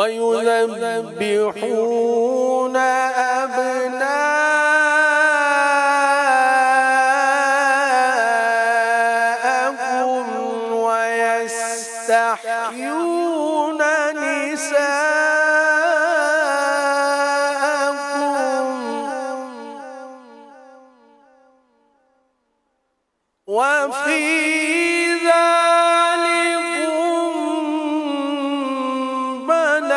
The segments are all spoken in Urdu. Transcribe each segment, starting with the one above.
وَيُذَبِّحُونَ أَبْنَاءَكُمْ وَيَسْتَحْيُونَ نِسَاءَكُمْ وَفِي ذَلِكُمْ بَلَاءٌ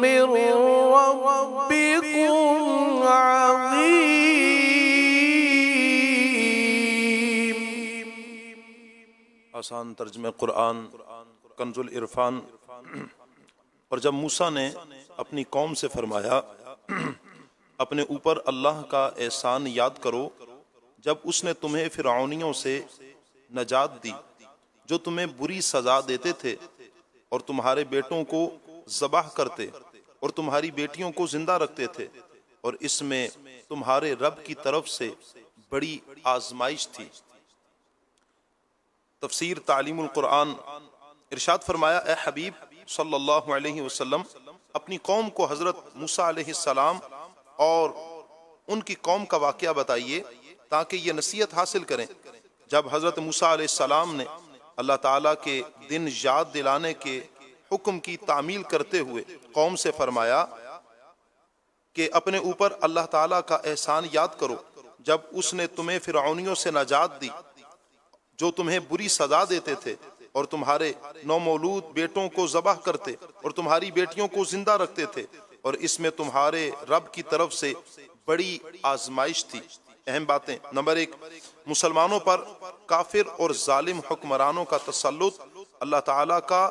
مِّن رَّبِّكُمْ عَظِيمٌ۔ آسان ترجمہ قرآن کنز العرفان۔ اور جب موسیٰ نے اپنی قوم سے فرمایا اپنے اوپر اللہ کا احسان یاد کرو جب اس نے تمہیں فرعونیوں سے نجات دی جو تمہیں بری سزا دیتے تھے اور تمہارے بیٹوں کو ذبح کرتے اور تمہاری بیٹیوں کو زندہ رکھتے تھے، اور اس میں تمہارے رب کی طرف سے بڑی آزمائش تھی۔ تفسیر تعلیم القرآن۔ ارشاد فرمایا اے حبیب صلی اللہ علیہ وسلم اپنی قوم کو حضرت موسیٰ علیہ السلام اور ان کی قوم کا واقعہ بتائیے تاکہ یہ نصیحت حاصل کریں۔ جب حضرت موسیٰ علیہ السلام نے اللہ تعالیٰ کے دن یاد دلانے کے حکم کی تعمیل کرتے ہوئے قوم سے فرمایا کہ اپنے اوپر اللہ تعالیٰ کا احسان یاد کرو جب اس نے تمہیں فرعونیوں سے نجات دی جو تمہیں بری سزا دیتے تھے اور تمہارے نومولود بیٹوں کو ذبح کرتے اور تمہاری بیٹیوں کو زندہ رکھتے تھے، اور اس میں تمہارے رب کی طرف سے بڑی آزمائش تھی۔ اہم باتیں: نمبر 1، مسلمانوں پر کافر اور ظالم حکمرانوں کا تسلط اللہ تعالیٰ کا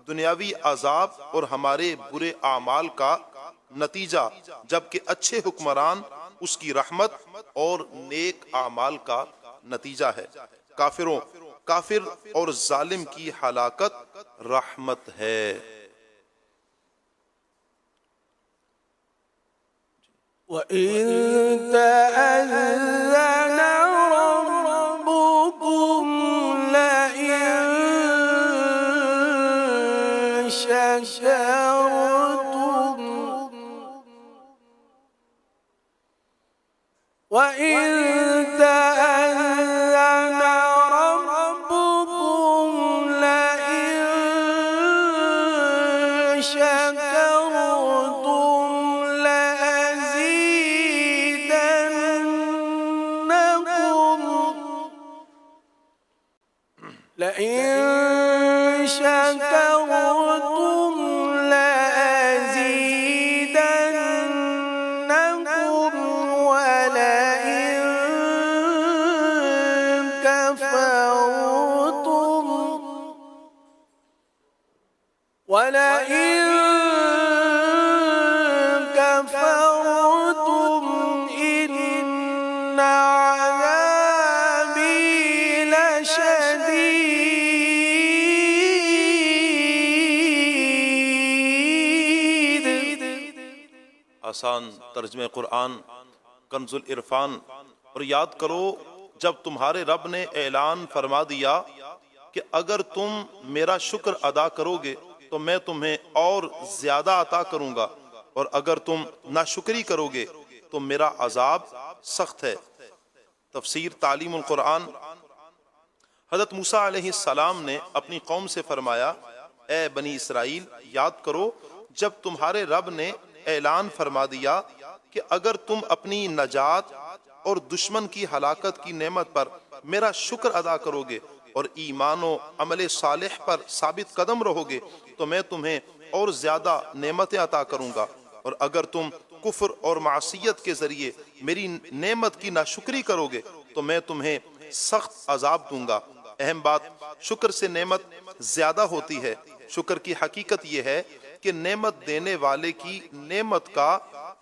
دنیاوی عذاب اور ہمارے برے اعمال کا نتیجہ، جبکہ اچھے حکمران اس کی رحمت اور نیک اعمال کا نتیجہ ہے۔ کافر اور ظالم کی ہلاکت رحمت ہے۔ وَإِن تَأَذَّنَ رَبُّكُمْ لَئِن شَكَرْتُمْ وَإِن تَأَذَّنَ رَبُّكُمْ لَئِن شَكَرْتُمْ لَأَزِيدَنَّكُمْ وَلَئِن كفرتم إِنَّ عَذَابِي لَشَدِيدٌ۔ آسان ترجمہ قرآن کنز العرفان۔ اور یاد کرو جب تمہارے رب نے اعلان فرما دیا کہ اگر تم میرا شکر ادا کرو گے تو میں تمہیں اور زیادہ عطا کروں گا، اور اگر تم ناشکری کرو گے تو میرا عذاب سخت ہے۔ تفسیر تعلیم القرآن۔ حضرت موسیٰ علیہ السلام نے اپنی قوم سے فرمایا اے بنی اسرائیل یاد کرو جب تمہارے رب نے اعلان فرما دیا کہ اگر تم اپنی نجات اور دشمن کی ہلاکت کی نعمت پر میرا شکر ادا کرو گے اور ایمان و عمل صالح پر ثابت قدم رہو گے تو میں تمہیں اور زیادہ نعمتیں عطا کروں گا، اور اگر تم کفر اور معصیت کے ذریعے میری نعمت کی ناشکری کرو گے تو میں تمہیں سخت عذاب دوں گا۔ اہم بات، شکر سے نعمت زیادہ ہوتی ہے۔ شکر کی حقیقت یہ ہے کہ نعمت دینے والے کی نعمت کا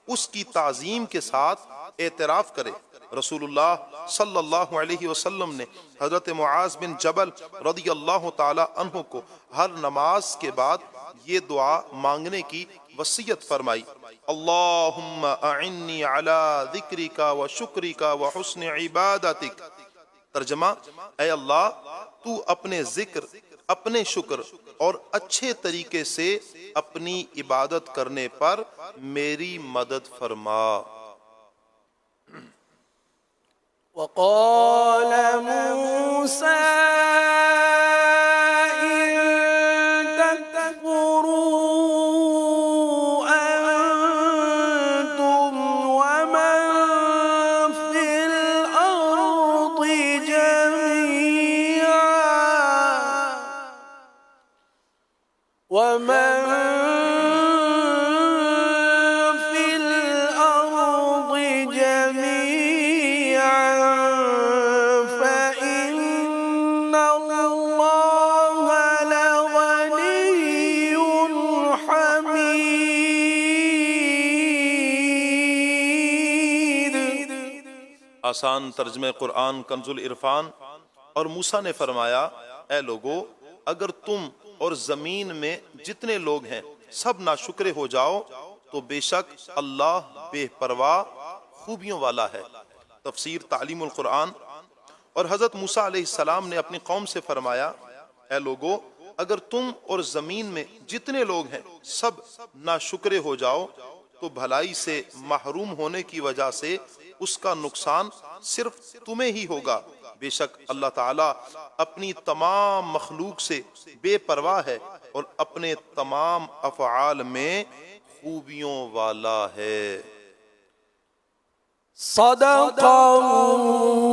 اس کی تعظیم کے ساتھ اعتراف کرے۔ رسول اللہ صلی اللہ علیہ وسلم نے حضرت معاذ بن جبل رضی اللہ تعالی عنہ کو ہر نماز کے بعد یہ دعا مانگنے کی وصیت فرمائی: اللہم اعنی علی ذکرک و شکرک و حسن عبادتک۔ ترجمہ: اے اللہ تو اپنے ذکر، اپنے شکر اور اچھے طریقے سے اپنی عبادت کرنے پر میری مدد فرما۔ وقال موسى إن تكفروا أنتم ومن في الأرض جميعا فإن الله لغني حميد۔ آسان ترجمہ قرآن کنز العرفان۔ اور موسیٰ نے فرمایا اے لوگو اگر تم اور زمین میں جتنے لوگ ہیں سب ناشکرے ہو جاؤ تو بے شک اللہ بے پرواہ خوبیوں والا ہے۔ تفسیر تعلیم القرآن۔ اور حضرت موسیٰ علیہ السلام نے اپنی قوم سے فرمایا اے لوگو اگر تم اور زمین میں جتنے لوگ ہیں سب ناشکرے ہو جاؤ تو بھلائی سے محروم ہونے کی وجہ سے اس کا نقصان صرف تمہیں ہی ہوگا۔ بے شک اللہ تعالیٰ اپنی تمام مخلوق سے بے پرواہ ہے اور اپنے تمام افعال میں خوبیوں والا ہے۔ صدق اللہ